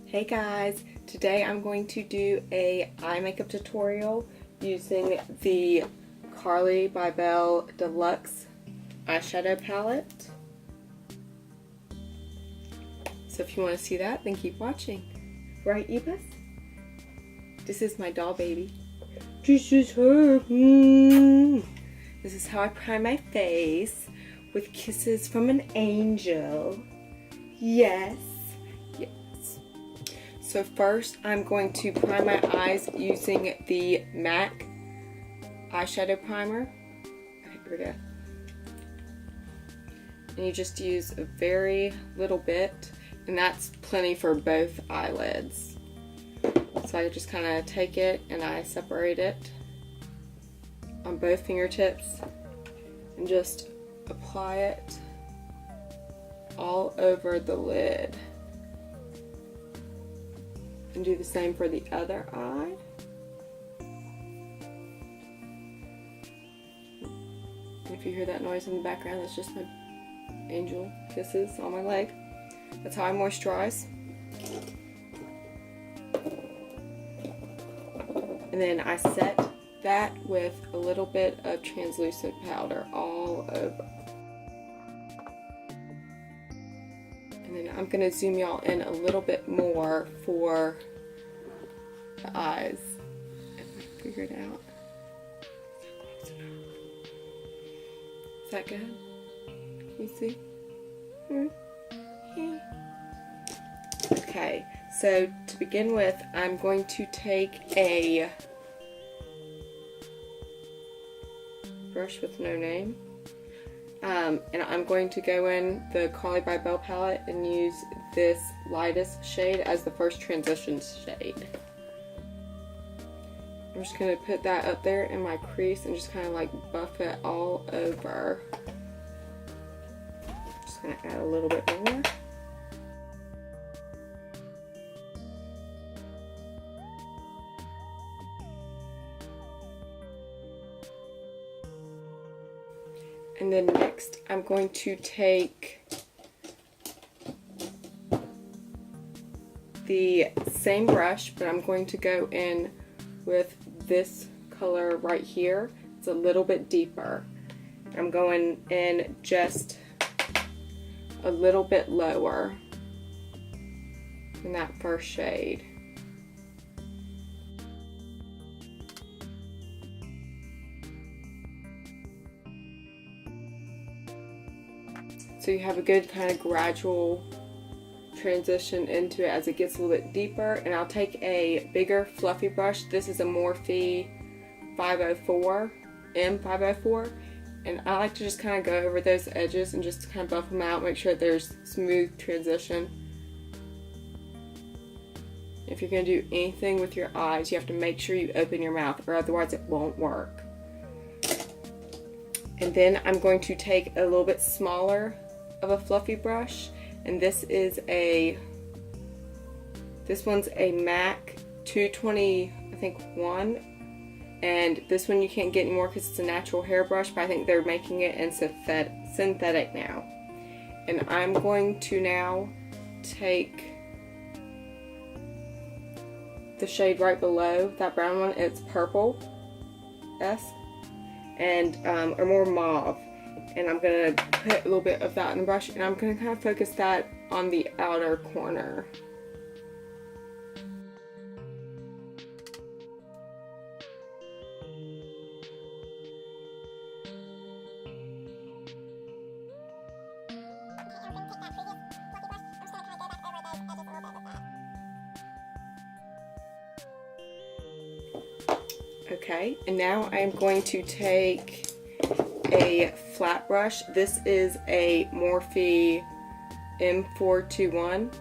Hey guys, today I'm going to do a eye makeup tutorial using the Carli Bybel Deluxe eyeshadow palette. So if you want to see that, then keep watching. Right, Ebus? This is my doll baby. This is her. This is how I prime my face with kisses from an angel. Yes. So first, I'm going to prime my eyes using the MAC eyeshadow primer. Okay, here we go. And you just use a very little bit, and that's plenty for both eyelids. So I just kind of take it and I separate it on both fingertips and just apply it all over the lid. And do the same for the other eye. And if you hear that noise in the background, that's just my angel kisses on my leg. That's how I moisturize. And then I set that with a little bit of translucent powder all over. And then I'm going to zoom y'all in a little bit more for the eyes. Figure it out. Is that good? Can you see? Okay, so to begin with, I'm going to take a brush with no name. And I'm going to go in the Carli Bybel palette and use this lightest shade as the first transition shade. I'm just going to put that up there in my crease and just kind of like buff it all over. Just going to add a little bit more. And then next, I'm going to take the same brush, but I'm going to go in with this color right here. It's a little bit deeper. I'm going in just a little bit lower than that first shade. So you have a good kind of gradual transition into it as it gets a little bit deeper. And I'll take a bigger fluffy brush. This is a Morphe M504. And I like to just kind of go over those edges and just kind of buff them out, make sure there's smooth transition. If you're going to do anything with your eyes, you have to make sure you open your mouth, or otherwise it won't work. And then I'm going to take a little bit smaller of a fluffy brush, and this one's a MAC 220, I think 1, and this one you can't get anymore because it's a natural hairbrush, but I think they're making it in synthetic now. And I'm going to now take the shade right below that brown one. It's purple S and or more mauve. And I'm going to put a little bit of that in the brush, and I'm going to kind of focus that on the outer corner. Okay, and now I am going to take a flat brush. This is a Morphe M421,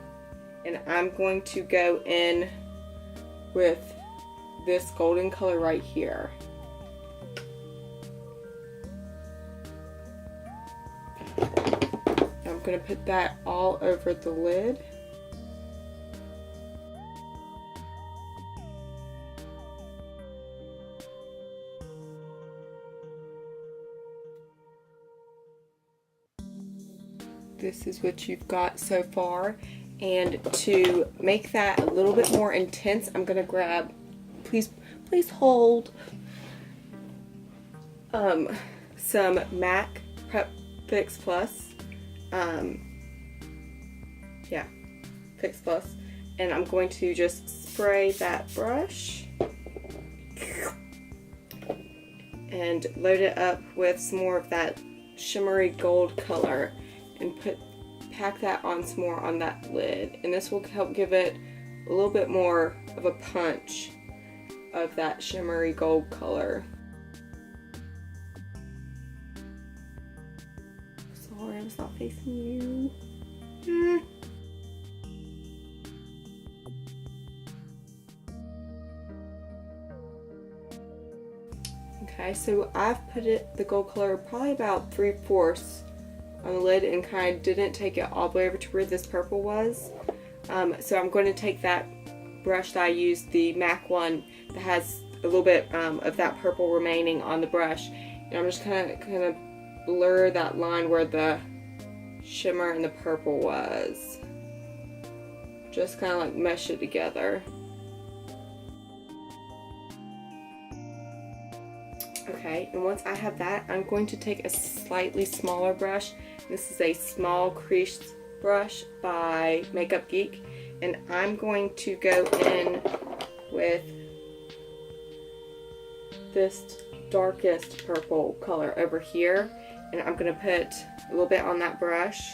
and I'm going to go in with this golden color right here. I'm going to put that all over the lid. This is what you've got so far, And to make that a little bit more intense, I'm going to grab, please hold, some MAC Prep Fix Plus. Yeah, Fix Plus. And I'm going to just spray that brush and load it up with some more of that shimmery gold color and pack that on some more on that lid. And this will help give it a little bit more of a punch of that shimmery gold color. Sorry, I'm not facing you. Okay, so I've put the gold color probably about 3/4 on the lid and kind of didn't take it all the way over to where this purple was. So I'm going to take that brush that I used, the MAC one that has a little bit of that purple remaining on the brush, and I'm just kind of blur that line where the shimmer and the purple was. Just kind of like mesh it together. Okay, and once I have that, I'm going to take a slightly smaller brush. This is a small crease brush by Makeup Geek, and I'm going to go in with this darkest purple color over here, and I'm going to put a little bit on that brush,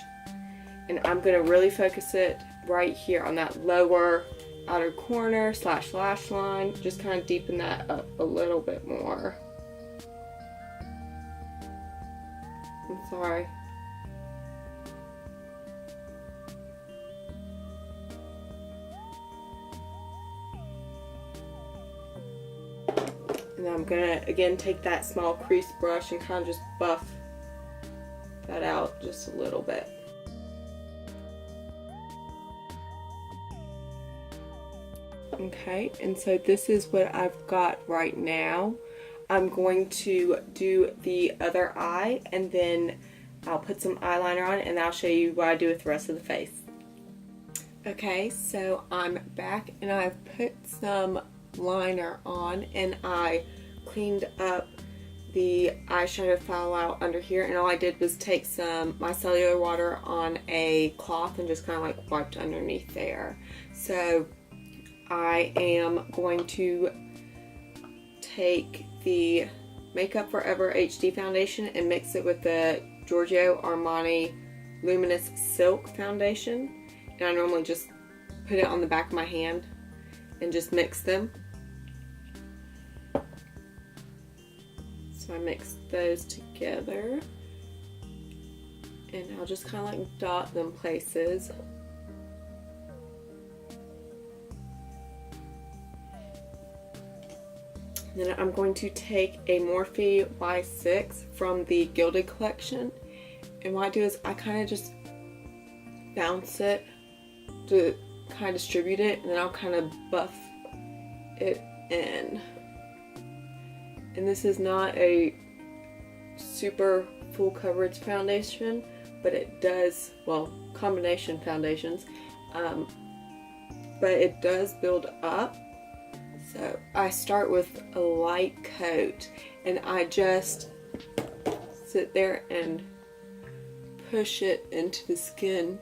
and I'm going to really focus it right here on that lower outer corner / lash line. Just kind of deepen that up a little bit more. I'm sorry. And then I'm gonna again take that small crease brush and kind of just buff that out just a little bit. Okay, and so this is what I've got right now. I'm going to do the other eye, and then I'll put some eyeliner on, and I'll show you what I do with the rest of the face. Okay, so I'm back, and I've put some liner on, and I cleaned up the eyeshadow file out under here, and all I did was take some micellar water on a cloth and just kind of like wiped underneath there. So I am going to take the Makeup Forever HD foundation and mix it with the Giorgio Armani Luminous Silk foundation, and I normally just put it on the back of my hand and just mix them. So I mix those together, and I'll just kind of like dot them places. And then I'm going to take a Morphe Y6 from the Gilded collection, and what I do is I kind of just bounce it to kind of distribute it, and then I'll kind of buff it in. And this is not a super full coverage foundation, but it does, well, combination foundations, but it does build up. So I start with a light coat, and I just sit there and push it into the skin,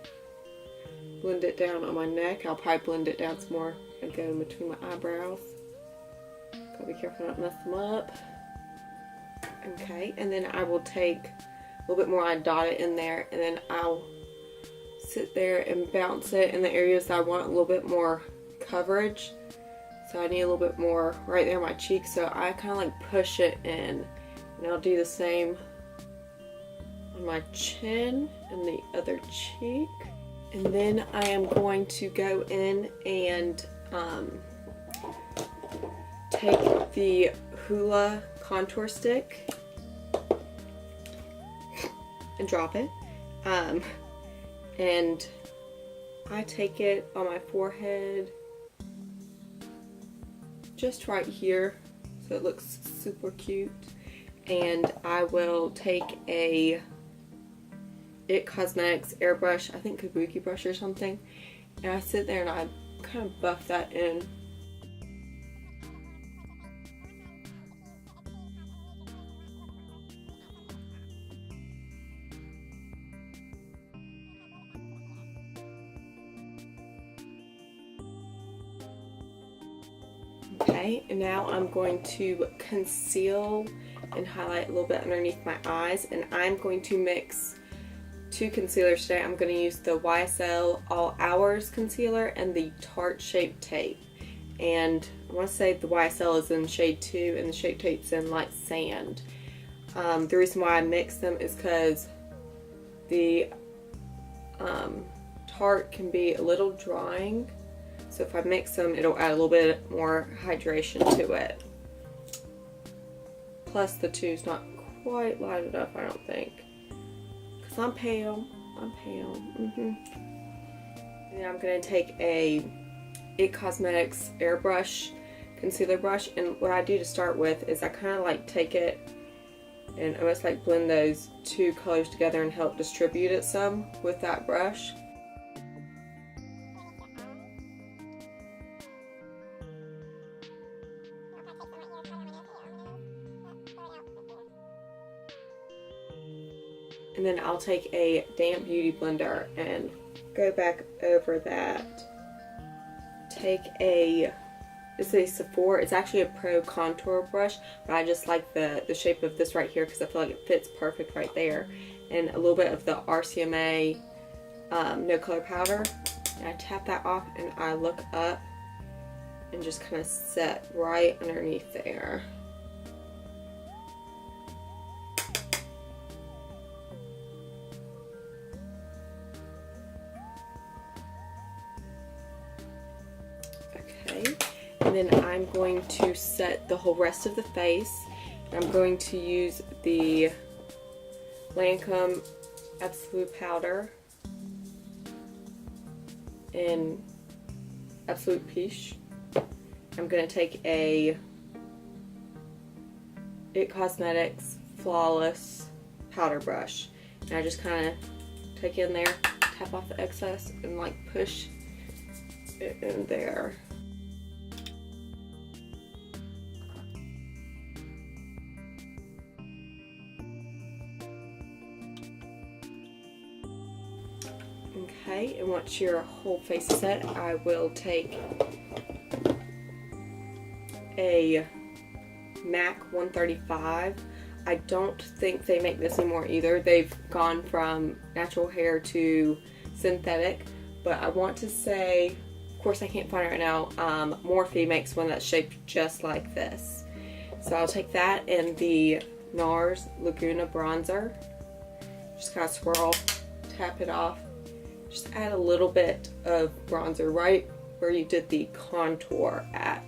blend it down on my neck. I'll probably blend it down some more and go in between my eyebrows. Gotta be careful not to mess them up. Okay, and then I will take a little bit more, I dot it in there, and then I'll sit there and bounce it in the areas that I want a little bit more coverage. So I need a little bit more right there on my cheek, so I kind of like push it in. And I'll do the same on my chin and the other cheek. And then I am going to go in and take the Hoola contour stick and drop it. And I take it on my forehead, just right here, so it looks super cute. And I will take a It Cosmetics airbrush, I think Kabuki brush or something, And I sit there and I kind of buff that in. Okay, and now I'm going to conceal and highlight a little bit underneath my eyes, and I'm going to mix two concealers today. I'm going to use the YSL All Hours concealer and the Tarte Shape Tape. And I want to say the YSL is in shade 2 and the Shape Tape's in Light Sand. The reason why I mix them is because the Tarte can be a little drying. So if I mix them, it'll add a little bit more hydration to it. Plus the two's not quite light enough, I don't think. Because I'm pale. I'm pale. And I'm going to take a It Cosmetics Airbrush concealer brush. And what I do to start with is I kind of like take it and almost like blend those two colors together and help distribute it some with that brush. And then I'll take a damp beauty blender and go back over that. Take a, it's a Sephora, it's actually a Pro Contour Brush, but I just like the shape of this right here because I feel like it fits perfect right there. And a little bit of the RCMA No Color Powder. And I tap that off and I look up and just kind of set right underneath there. And then I'm going to set the whole rest of the face. I'm going to use the Lancome Absolue powder in Absolute Pêche. I'm going to take a It Cosmetics Flawless powder brush. And I just kind of take it in there, tap off the excess, and like push it in there. Okay, and once your whole face is set, I will take a MAC 135. I don't think they make this anymore either. They've gone from natural hair to synthetic, but I want to say, of course I can't find it right now, Morphe makes one that's shaped just like this. So I'll take that and the Nars Laguna bronzer, just kind of swirl, tap it off. Just add a little bit of bronzer right where you did the contour at.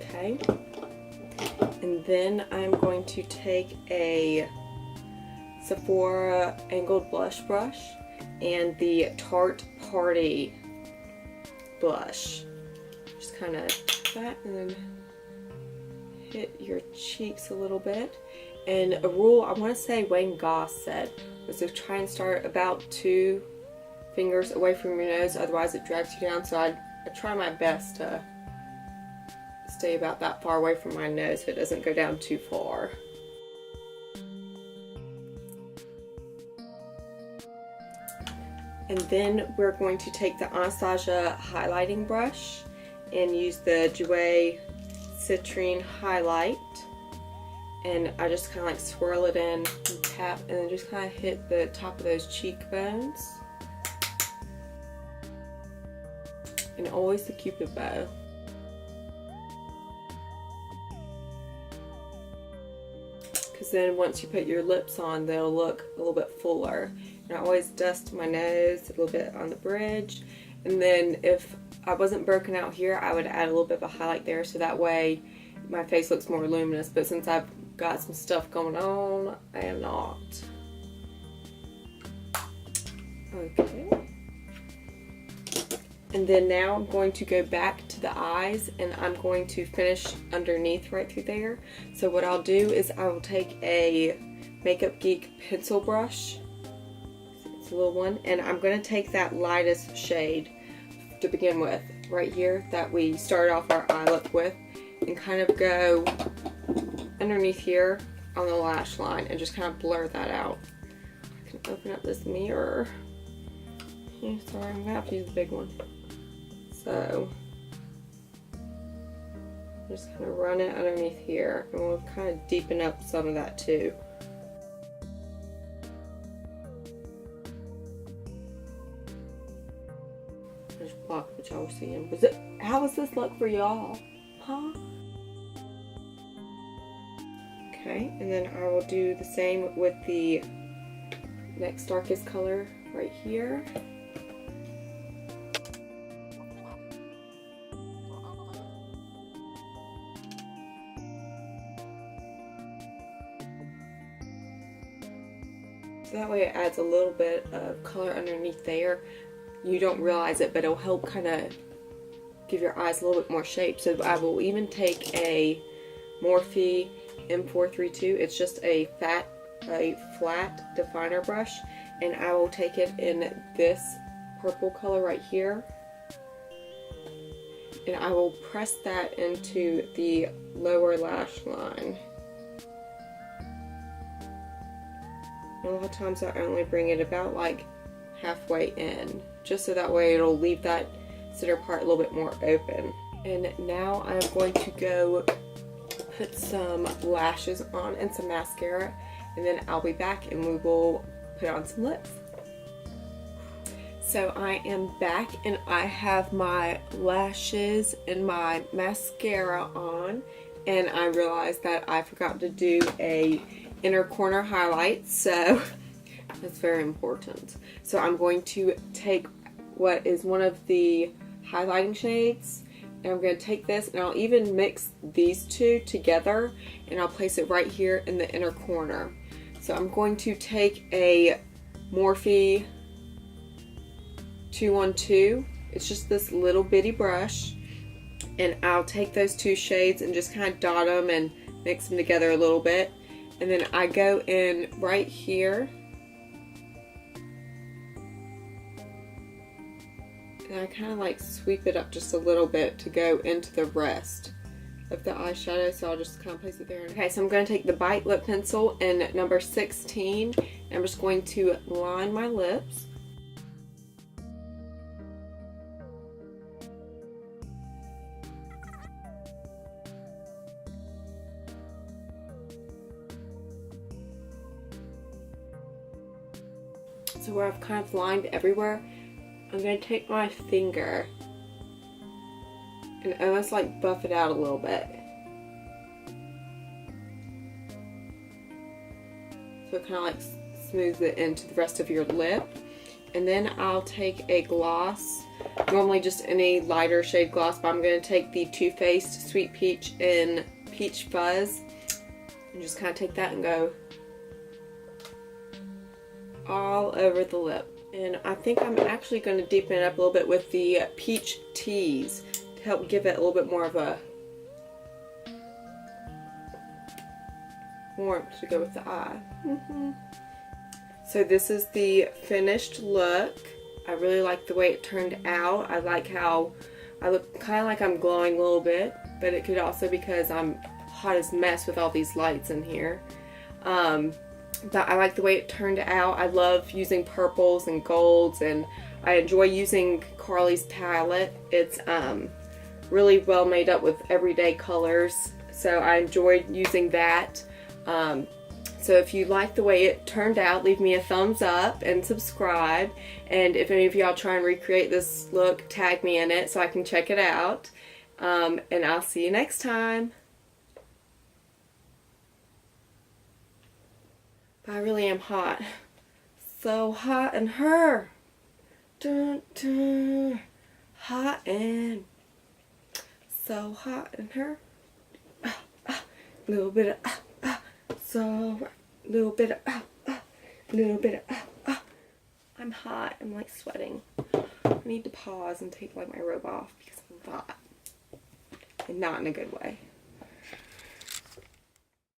Okay. And then I'm going to take a Sephora angled blush brush and the Tarte Paaarty blush. Just kind of that and then hit your cheeks a little bit. And a rule I want to say Wayne Goss said was to try and start about 2 fingers away from your nose, otherwise it drags you down. So I try my best to stay about that far away from my nose so it doesn't go down too far. And then we're going to take the Anastasia highlighting brush and use the Jouer Citrine highlight. And I just kind of like swirl it in and tap and then just kind of hit the top of those cheekbones. And always the Cupid bow. Because then once you put your lips on, they'll look a little bit fuller. And I always dust my nose a little bit on the bridge. And then if I wasn't broken out here, I would add a little bit of a highlight there so that way my face looks more luminous. But since I've got some stuff going on, I am not. Okay. And then now I'm going to go back to the eyes and I'm going to finish underneath right through there. So what I'll do is I will take a Makeup Geek pencil brush. It's a little one. And I'm going to take that lightest shade to begin with right here that we started off our eye look with and kind of go underneath here on the lash line and just kind of blur that out. I can open up this mirror. Sorry, I'm going to have to use the big one. So, just kind of run it underneath here, and we'll kind of deepen up some of that too. Just block what y'all were seeing. How was this look for y'all? Huh? Okay, and then I will do the same with the next darkest color right here. So that way it adds a little bit of color underneath there. You don't realize it, but it'll help kind of give your eyes a little bit more shape. So I will even take a Morphe M432. It's just a flat definer brush, and I will take it in this purple color right here, and I will press that into the lower lash line. And a lot of times I only bring it about like halfway in, just so that way it'll leave that center part a little bit more open. And now I'm going to go put some lashes on and some mascara, and then I'll be back and we will put on some lips. So I am back and I have my lashes and my mascara on, and I realized that I forgot to do a inner corner highlight, so that's very important. So I'm going to take what is one of the highlighting shades, and I'm going to take this and I'll even mix these two together and I'll place it right here in the inner corner. So I'm going to take a Morphe 212. It's just this little bitty brush, and I'll take those two shades and just kind of dot them and mix them together a little bit. And then I go in right here and I kind of like sweep it up just a little bit to go into the rest of the eyeshadow. So I'll just kind of place it there. Okay, so I'm going to take the Bite Lip Pencil in number 16, and I'm just going to line my lips. So where I've kind of lined everywhere, I'm going to take my finger and almost like buff it out a little bit. So it kind of like smooths it into the rest of your lip. And then I'll take a gloss, normally just any lighter shade gloss, but I'm going to take the Too Faced Sweet Peach in Peach Fuzz and just kind of take that and go all over the lip. And I think I'm actually going to deepen it up a little bit with the Peach Tease to help give it a little bit more of a warmth to go with the eye. So this is the finished look. I really like the way it turned out. I like how I look kind of like I'm glowing a little bit, but it could also be because I'm hot as mess with all these lights in here. But I like the way it turned out. I love using purples and golds, and I enjoy using Carli's palette. It's really well made up with everyday colors, so I enjoyed using that. So if you like the way it turned out, leave me a thumbs up and subscribe. And if any of y'all try and recreate this look, tag me in it so I can check it out. And I'll see you next time. I really am hot. So hot in her. Dun, dun. Hot and so hot in her. Little bit of so little bit of little bit of I'm hot. I'm like sweating. I need to pause and take like my robe off because I'm hot. And not in a good way.